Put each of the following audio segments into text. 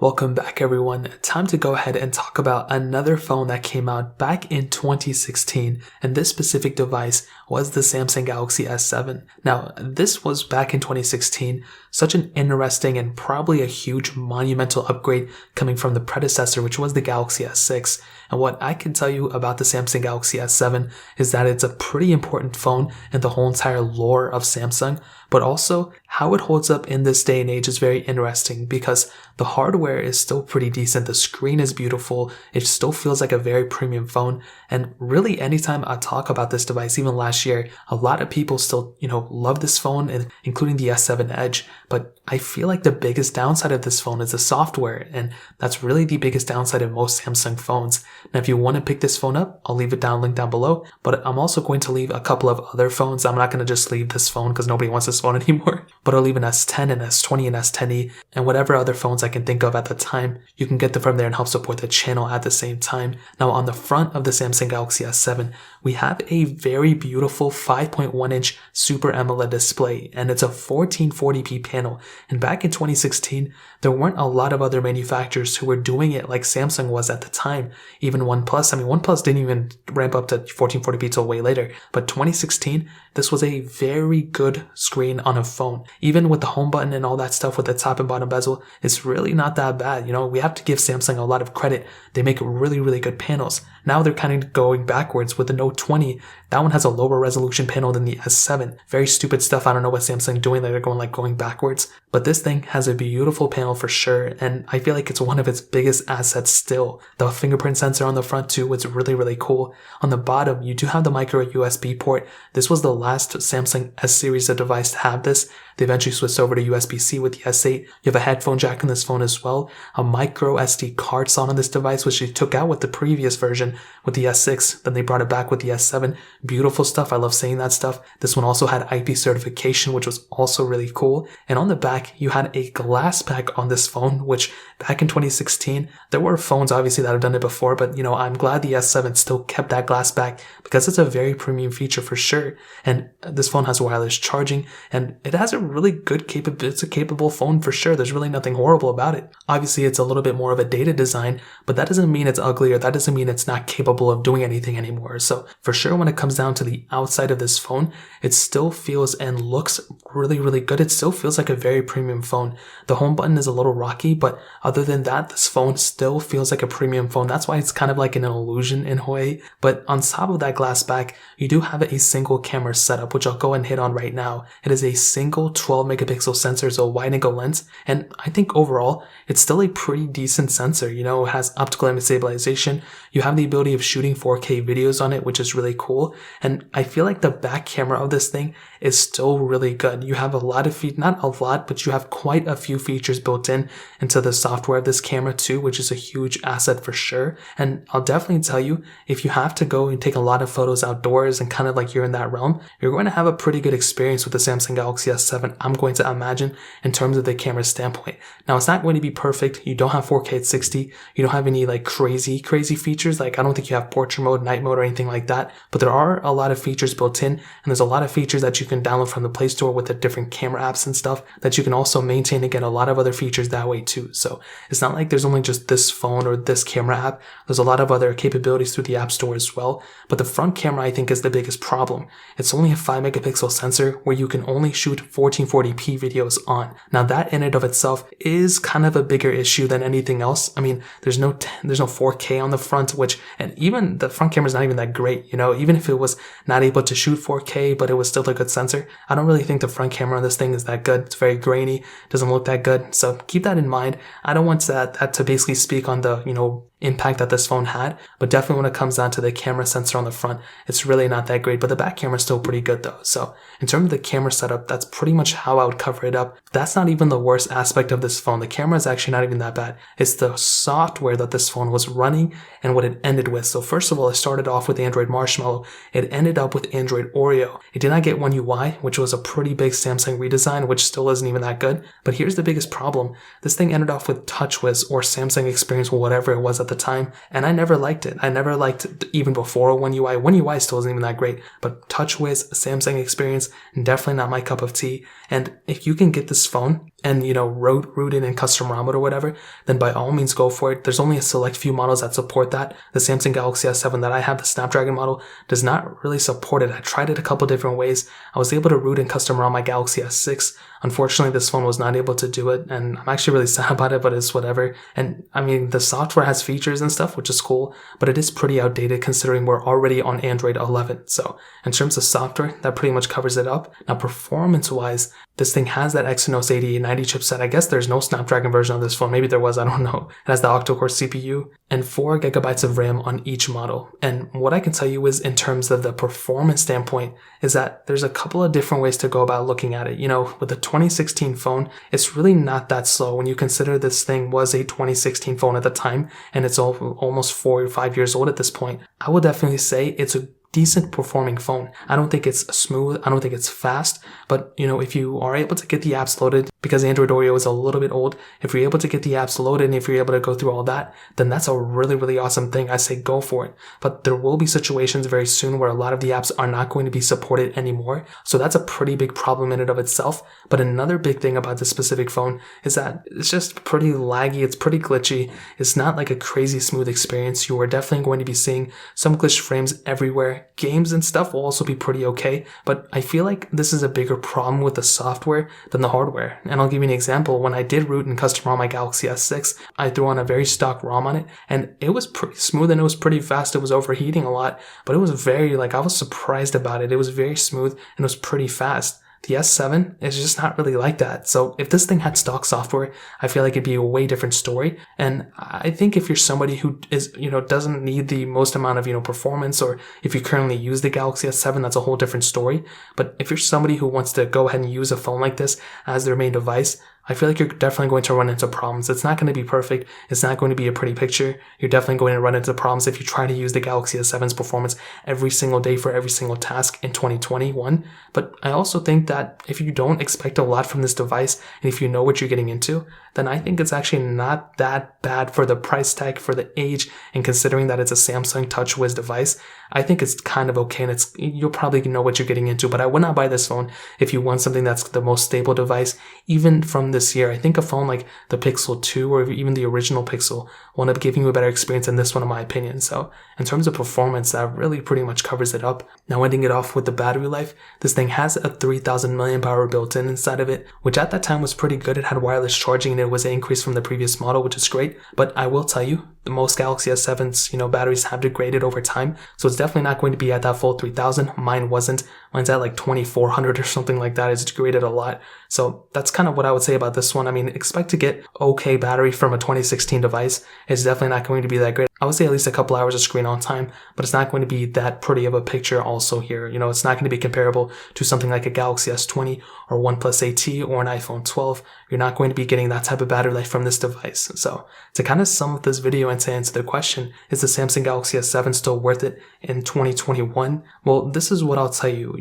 Welcome back everyone. Time to go ahead and talk about another phone that came out back in 2016, and this specific device was the Samsung Galaxy S7. Now, this was back in 2016, such an interesting and probably a huge monumental upgrade coming from the predecessor, which was the Galaxy S6. And what I can tell you about the Samsung Galaxy S7 is that it's a pretty important phone in the whole entire lore of Samsung, but also how it holds up in this day and age is very interesting because the hardware is still pretty decent. The screen is beautiful. It still feels like a very premium phone. And really anytime I talk about this device, even last year, a lot of people still, love this phone, including the S7 Edge. But I feel like the biggest downside of this phone is the software. And that's really the biggest downside of most Samsung phones. Now, if you want to pick this phone up, I'll leave it link down below. But I'm also going to leave a couple of other phones. I'm not going to just leave this phone because nobody wants this phone anymore. But I'll leave an S10 and S20 and S10e and whatever other phones I can think of at the time. You can get them from there and help support the channel at the same time. Now, on the front of the Samsung Galaxy S7, we have a very beautiful 5.1 inch Super AMOLED display, and it's a 1440p panel. And back in 2016, there weren't a lot of other manufacturers who were doing it like Samsung was at the time. Even OnePlus, OnePlus didn't even ramp up to 1440p till way later. But 2016, this was a very good screen on a phone. Even with the home button and all that stuff with the top and bottom bezel, it's really not that bad. We have to give Samsung a lot of credit. They make really, really good panels. Now they're kind of going backwards with the Note 20. That one has a lower resolution panel than the S7. Very stupid stuff. I don't know what Samsung doing that they're going backwards. But this thing has a beautiful panel for sure, and I feel like it's one of its biggest assets still. The fingerprint sensor on the front too was really, really cool. On the bottom, you do have the micro USB port. This was the last Samsung S series of device to have this. They eventually switched over to USB-C with the S8. You have a headphone jack on this phone as well. A micro SD card slot on this device, which they took out with the previous version with the S6. Then they brought it back with the S7. Beautiful stuff. I love saying that stuff. This one also had IP certification, which was also really cool. And on the back, you had a glass back on this phone, which back in 2016, there were phones obviously that have done it before, but I'm glad the S7 still kept that glass back because it's a very premium feature for sure. And this phone has wireless charging, and it has a really good it's a capable phone for sure. There's really nothing horrible about it. Obviously, it's a little bit more of a dated design, but that doesn't mean it's ugly, or that doesn't mean it's not capable of doing anything anymore. So for sure, when it comes down to the outside of this phone, it still feels and looks really, really good. It still feels like a very premium phone. The home button is a little rocky, but other than that, this phone still feels like a premium phone. That's why it's kind of like an illusion in a way. But on top of that glass back, you do have a single camera setup, which I'll go and hit on right now. It is a single 12 megapixel sensor, so wide angle lens. And I think overall, it's still a pretty decent sensor. It has optical image stabilization. You have the ability of shooting 4K videos on it, which is really cool. And I feel like the back camera of this thing is still really good. You have a lot of not a lot, but you have quite a few features built into the software of this camera too, which is a huge asset for sure. And I'll definitely tell you, if you have to go and take a lot of photos outdoors and kind of like you're in that realm, you're going to have a pretty good experience with the Samsung Galaxy S7, I'm going to imagine, in terms of the camera standpoint. Now, it's not going to be perfect. You don't have 4K at 60. You don't have any like crazy features. Like, I don't think you have portrait mode, night mode, or anything like that. But there are a lot of features built in, and there's a lot of features that you can download from the Play Store with the different camera apps and stuff that you can also maintain and get a lot of other features that way too. So it's not like there's only just this phone or this camera app. There's a lot of other capabilities through the App Store as well. But the front camera, I think, is the biggest problem. It's only a 5 megapixel sensor where you can only shoot 1440p videos on. Now, that in and of itself is kind of a bigger issue than anything else. There's no 4K on the front, and even the front camera is not even that great. Even if it was not able to shoot 4K, but it was still a good sensor, I don't really think the front camera on this thing is that good. It's very grainy, doesn't look that good. So keep that in mind. I don't want that to basically speak on the, impact that this phone had, but definitely when it comes down to the camera sensor on the front, it's really not that great, but the back camera is still pretty good though. So in terms of the camera setup, that's pretty much how I would cover it up. That's not even the worst aspect of this phone. The camera is actually not even that bad. It's the software that this phone was running and what it ended with. So first of all, it started off with Android Marshmallow. It ended up with Android Oreo. It did not get One UI, which was a pretty big Samsung redesign, which still isn't even that good. But here's the biggest problem. This thing ended off with TouchWiz or Samsung Experience, whatever it was at the time, and I never liked it. I never liked it even before One UI. One UI still isn't even that great, but TouchWiz, Samsung Experience, definitely not my cup of tea. And if you can get this phone and, root it in custom ROM or whatever, then by all means go for it. There's only a select few models that support that. The Samsung Galaxy S7 that I have, the Snapdragon model, does not really support it. I tried it a couple different ways. I was able to root in custom ROM my Galaxy S6. Unfortunately, this phone was not able to do it, and I'm actually really sad about it, but it's whatever. And I mean, the software has features and stuff, which is cool, but it is pretty outdated considering we're already on Android 11. So in terms of software, that pretty much covers it up. Now, performance-wise, this thing has that Exynos 8890 chipset. I guess there's no Snapdragon version of this phone. Maybe there was, I don't know. It has the octa-core CPU and 4 gigabytes of RAM on each model. And what I can tell you is, in terms of the performance standpoint, is that there's a couple of different ways to go about looking at it. With the 2016 phone, it's really not that slow when you consider this thing was a 2016 phone at the time, and it's almost 4 or 5 years old at this point. I would definitely say it's a decent performing phone. I don't think it's smooth. I don't think it's fast, but if you are able to get the apps loaded, because Android Oreo is a little bit old, if you're able to get the apps loaded and if you're able to go through all that, then that's a really, really awesome thing. I say go for it. But there will be situations very soon where a lot of the apps are not going to be supported anymore. So that's a pretty big problem in and of itself. But another big thing about this specific phone is that it's just pretty laggy. It's pretty glitchy. It's not like a crazy smooth experience. You are definitely going to be seeing some glitched frames everywhere. Games and stuff will also be pretty okay, but I feel like this is a bigger problem with the software than the hardware. And I'll give you an example. When I did root in custom ROM my Galaxy S6, I threw on a very stock ROM on it, and it was pretty smooth and it was pretty fast. It was overheating a lot, but it was I was surprised about it. It was very smooth and it was pretty fast. The S7 is just not really like that. So if this thing had stock software, I feel like it'd be a way different story. And I think if you're somebody who is, doesn't need the most amount of, performance, or if you currently use the Galaxy S7, that's a whole different story. But if you're somebody who wants to go ahead and use a phone like this as their main device, I feel like you're definitely going to run into problems. It's not going to be perfect. It's not going to be a pretty picture. You're definitely going to run into problems if you try to use the Galaxy S7's performance every single day for every single task in 2021. But I also think that if you don't expect a lot from this device, and if you know what you're getting into, then I think it's actually not that bad for the price tag, for the age, and considering that it's a Samsung TouchWiz device, I think it's kind of okay, and you'll probably know what you're getting into. But I would not buy this phone if you want something that's the most stable device, even from this year. I think a phone like the Pixel 2 or even the original Pixel will end up giving you a better experience than this one, in my opinion. So in terms of performance, that really pretty much covers it up. Now, ending it off with the battery life, this thing has a 3000 milliamp hour built in inside of it, which at that time was pretty good. It had wireless charging and it was an increase from the previous model, which is great. But I will tell you, the most Galaxy S7's, batteries have degraded over time. So it's definitely not going to be at that full 3000. Mine wasn't. Mine's at like 2400 or something like that. It's degraded a lot. So that's kind of what I would say about this one. I mean, expect to get okay battery from a 2016 device. It's definitely not going to be that great. I would say at least a couple hours of screen on time, but it's not going to be that pretty of a picture also here. It's not going to be comparable to something like a Galaxy S20 or OnePlus 8T or an iPhone 12. You're not going to be getting that type of battery life from this device. So to kind of sum up this video and to answer the question, is the Samsung Galaxy S7 still worth it in 2021? Well, this is what I'll tell you.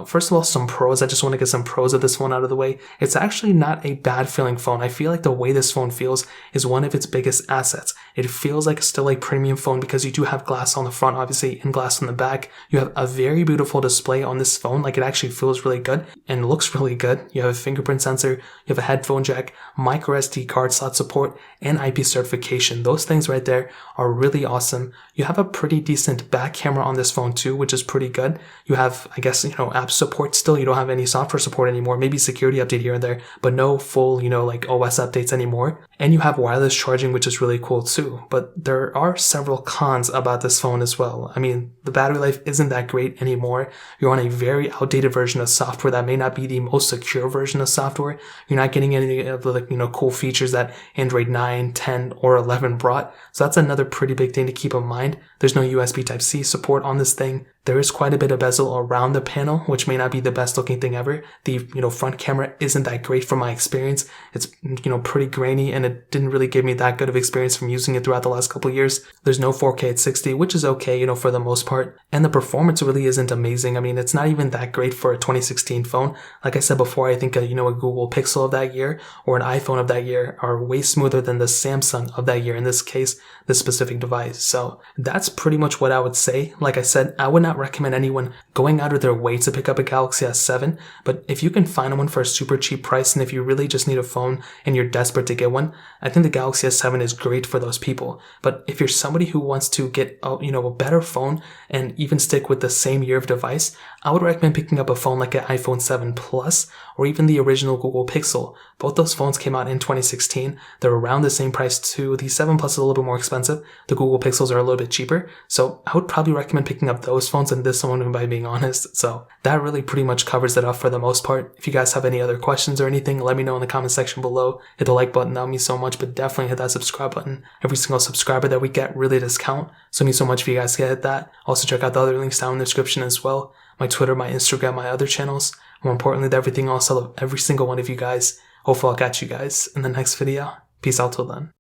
First of all, some pros. I just want to get some pros of this one out of the way. It's actually not a bad feeling phone. I feel like the way this phone feels is one of its biggest assets. It feels like still a premium phone because you do have glass on the front, obviously, and glass on the back. You have a very beautiful display on this phone. Like, it actually feels really good and looks really good. You have a fingerprint sensor, you have a headphone jack, micro SD card slot support, and IP certification. Those things right there are really awesome. You have a pretty decent back camera on this phone too, which is pretty good. You have, I guess, app support still. You don't have any software support anymore, maybe security update here and there, but no full, like OS updates anymore. And you have wireless charging, which is really cool too. But there are several cons about this phone as well. I mean, the battery life isn't that great anymore. You're on a very outdated version of software that may not be the most secure version of software. You're not getting any of the, cool features that Android 9, 10, or 11 brought. So that's another pretty big thing to keep in mind. There's no USB Type-C support on this thing. There is quite a bit of bezel around the panel, which may not be the best looking thing ever. The, front camera isn't that great from my experience. It's, pretty grainy, and it didn't really give me that good of experience from using it throughout the last couple of years. There's no 4K at 60, which is okay, for the most part. And the performance really isn't amazing. I mean, it's not even that great for a 2016 phone. Like I said before, I think a Google Pixel of that year or an iPhone of that year are way smoother than the Samsung of that year, in this case, this specific device. So that's pretty much what I would say. Like I said, I would not not recommend anyone going out of their way to pick up a Galaxy S7, but if you can find one for a super cheap price, and if you really just need a phone and you're desperate to get one, I think the Galaxy S7 is great for those people. But if you're somebody who wants to get a better phone and even stick with the same year of device, I would recommend picking up a phone like an iPhone 7 Plus or even the original Google Pixel. Both those phones came out in 2016. They're around the same price too. The 7 Plus is a little bit more expensive. The Google Pixels are a little bit cheaper. So I would probably recommend picking up those phones and this one, by being honest. So that really pretty much covers it up for the most part. If you guys have any other questions or anything, let me know in the comment section below. Hit the like button, that would mean so much, but definitely hit that subscribe button. Every single subscriber that we get really does count. So it means so much if you guys hit that. Also check out the other links down in the description as well. My Twitter, my Instagram, my other channels. More importantly than everything else, I love every single one of you guys. Hopefully I'll catch you guys in the next video. Peace out till then.